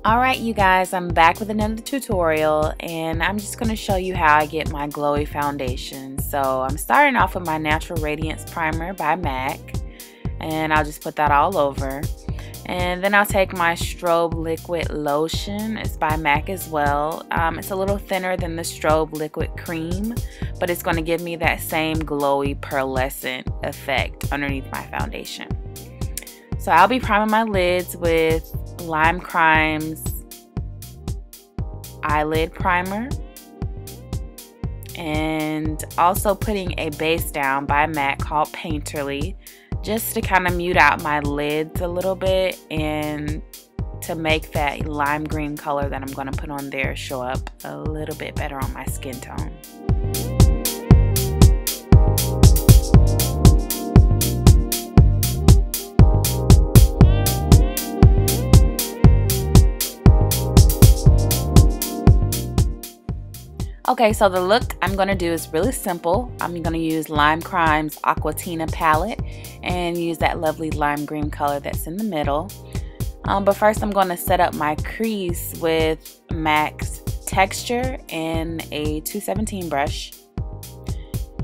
Alright you guys, I'm back with another tutorial and I'm just going to show you how I get my glowy foundation. So I'm starting off with my Natural Radiance Primer by MAC and I'll just put that all over. And then I'll take my Strobe Liquid Lotion. It's by MAC as well. It's a little thinner than the Strobe Liquid Cream, but it's going to give me that same glowy pearlescent effect underneath my foundation. So I'll be priming my lids with Lime Crime's eyelid primer and also putting a base down by MAC called Painterly just to kind of mute out my lids a little bit and to make that lime green color that I'm going to put on there show up a little bit better on my skin tone. Okay, so the look I'm going to do is really simple. I'm going to use Lime Crime's Aquatina palette and use that lovely lime green color that's in the middle. But first I'm going to set up my crease with MAC's Texture and a 217 brush.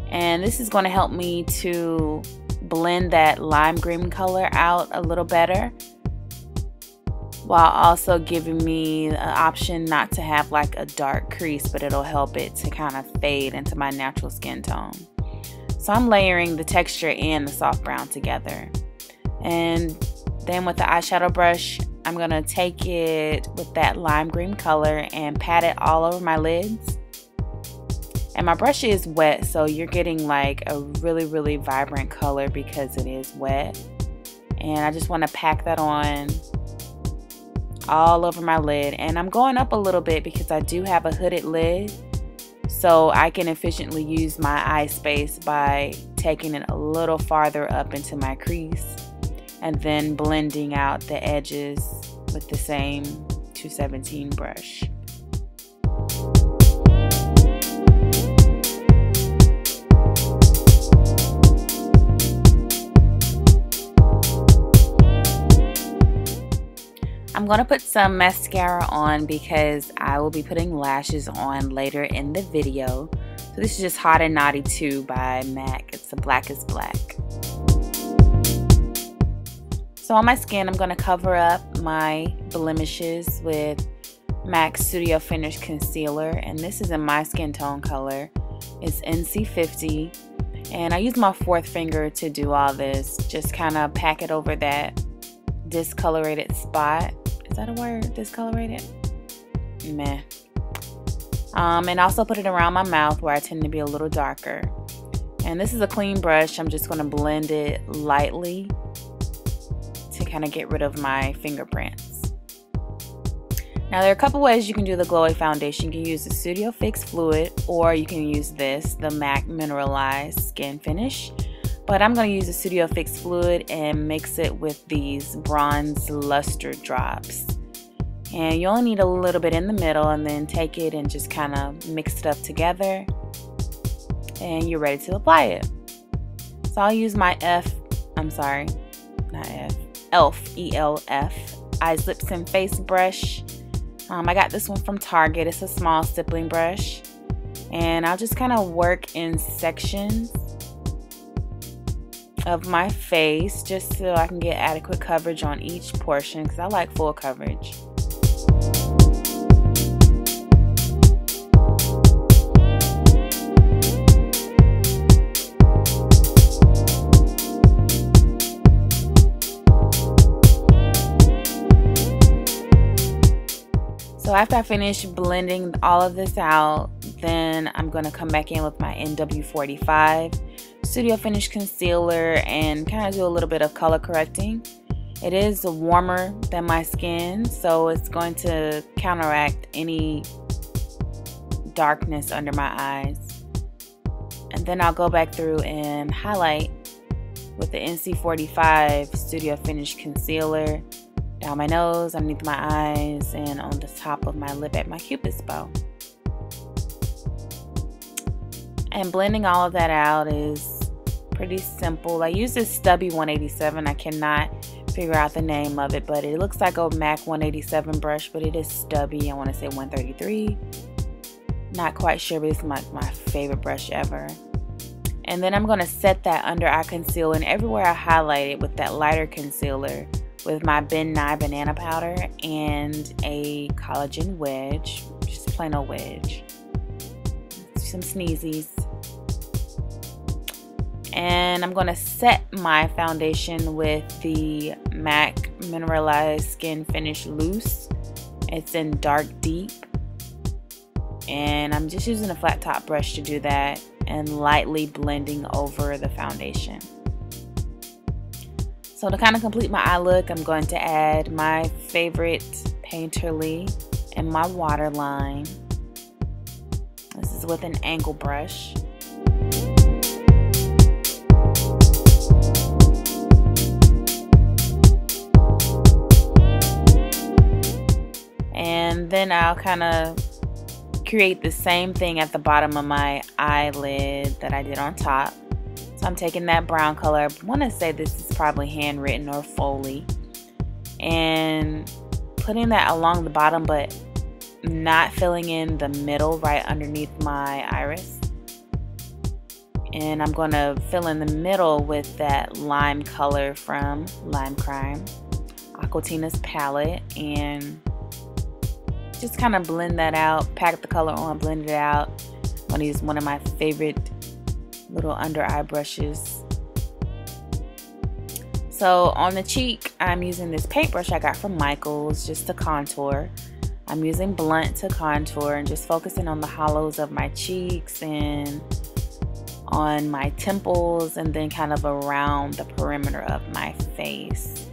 And this is going to help me to blend that lime green color out a little better, while also giving me an option not to have like a dark crease, but it'll help it to kind of fade into my natural skin tone. So I'm layering the texture and the soft brown together. And then with the eyeshadow brush, I'm going to take it with that lime green color and pat it all over my lids. And my brush is wet, so you're getting like a really vibrant color because it is wet. And I just want to pack that on all over my lid, and I'm going up a little bit because I do have a hooded lid, so I can efficiently use my eye space by taking it a little farther up into my crease and then blending out the edges with the same 217 brush. I'm going to put some mascara on because I will be putting lashes on later in the video. So this is just Haute Naughty Too by MAC. It's the Black is Black. So on my skin, I'm going to cover up my blemishes with MAC Studio Finish Concealer. And this is in my skin tone color. It's NC50. And I use my fourth finger to do all this. Just kind of pack it over that discolorated spot. Is that a word? Discolorated? Meh. And also put it around my mouth where I tend to be a little darker. And this is a clean brush. I'm just going to blend it lightly to kind of get rid of my fingerprints. Now there are a couple ways you can do the glowy foundation. You can use the Studio Fix fluid, or you can use this, the MAC Mineralize Skin Finish. But I'm going to use the Studio Fix fluid and mix it with these bronze luster drops. And you only need a little bit in the middle, and then take it and just kind of mix it up together. And you're ready to apply it. So I'll use my ELF Eyes, Lips, and Face brush. I got this one from Target. It's a small stippling brush. And I'll just kind of work in sections of my face just so I can get adequate coverage on each portion because I like full coverage. So after I finish blending all of this out, then I'm going to come back in with my NW45 Studio Finish Concealer and kind of do a little bit of color correcting. It is warmer than my skin, so it's going to counteract any darkness under my eyes. And then I'll go back through and highlight with the NC45 Studio Finish Concealer down my nose, underneath my eyes, and on the top of my lip at my cupid's bow. And blending all of that out is pretty simple. I use this stubby 187. I cannot figure out the name of it, but it looks like a MAC 187 brush, but it is stubby. I want to say 133. Not quite sure, but it's my favorite brush ever. And then I'm going to set that under eye concealer, and everywhere I highlight it with that lighter concealer with my Ben Nye banana powder and a collagen wedge, just a plain old wedge. Some sneezies. And I'm going to set my foundation with the MAC Mineralize Skin Finish Loose. It's in Dark Deep. And I'm just using a flat top brush to do that and lightly blending over the foundation. So to kind of complete my eye look, I'm going to add my favorite Painterly and my waterline. This is with an angle brush. And then I'll kind of create the same thing at the bottom of my eyelid that I did on top. So I'm taking that brown color. I want to say this is probably handwritten or Folie, and putting that along the bottom, but not filling in the middle right underneath my iris. And I'm going to fill in the middle with that lime color from Lime Crime, Aquatina's palette, and just kind of blend that out, pack the color on, blend it out. I'm going to use one of my favorite little under eye brushes. So on the cheek, I'm using this paintbrush I got from Michaels just to contour. I'm using blunt to contour and just focusing on the hollows of my cheeks and on my temples, and then kind of around the perimeter of my face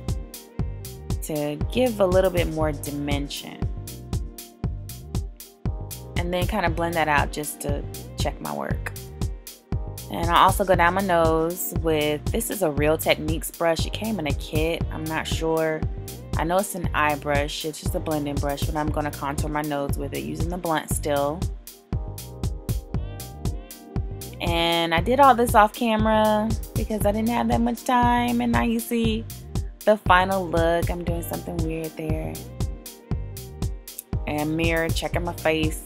to give a little bit more dimension. And then kind of blend that out just to check my work. And I also go down my nose with, this is a Real Techniques brush. It came in a kit. I'm not sure. I know it's an eye brush. It's just a blending brush, but I'm going to contour my nose with it using the blunt still. And I did all this off camera because I didn't have that much time. And now you see the final look. I'm doing something weird there. And mirror, checking my face.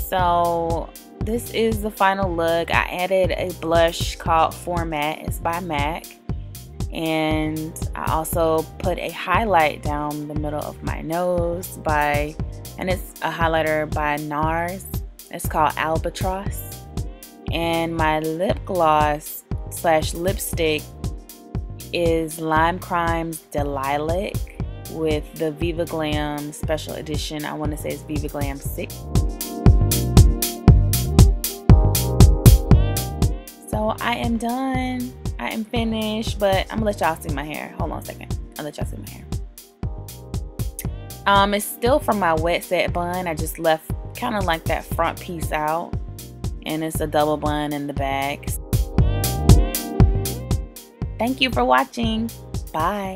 So this is the final look. I added a blush called Format. It's by MAC. And I also put a highlight down the middle of my nose and it's a highlighter by NARS. It's called Albatross. And my lip gloss / lipstick is Lime Crime's Delilac with the Viva Glam special edition. I want to say it's Viva Glam 6. So I am done. I am finished, but I'm gonna let y'all see my hair. Hold on a second. I'll let y'all see my hair. It's still from my wet set bun. I just left kind of like that front piece out, and it's a double bun in the back. Thank you for watching. Bye.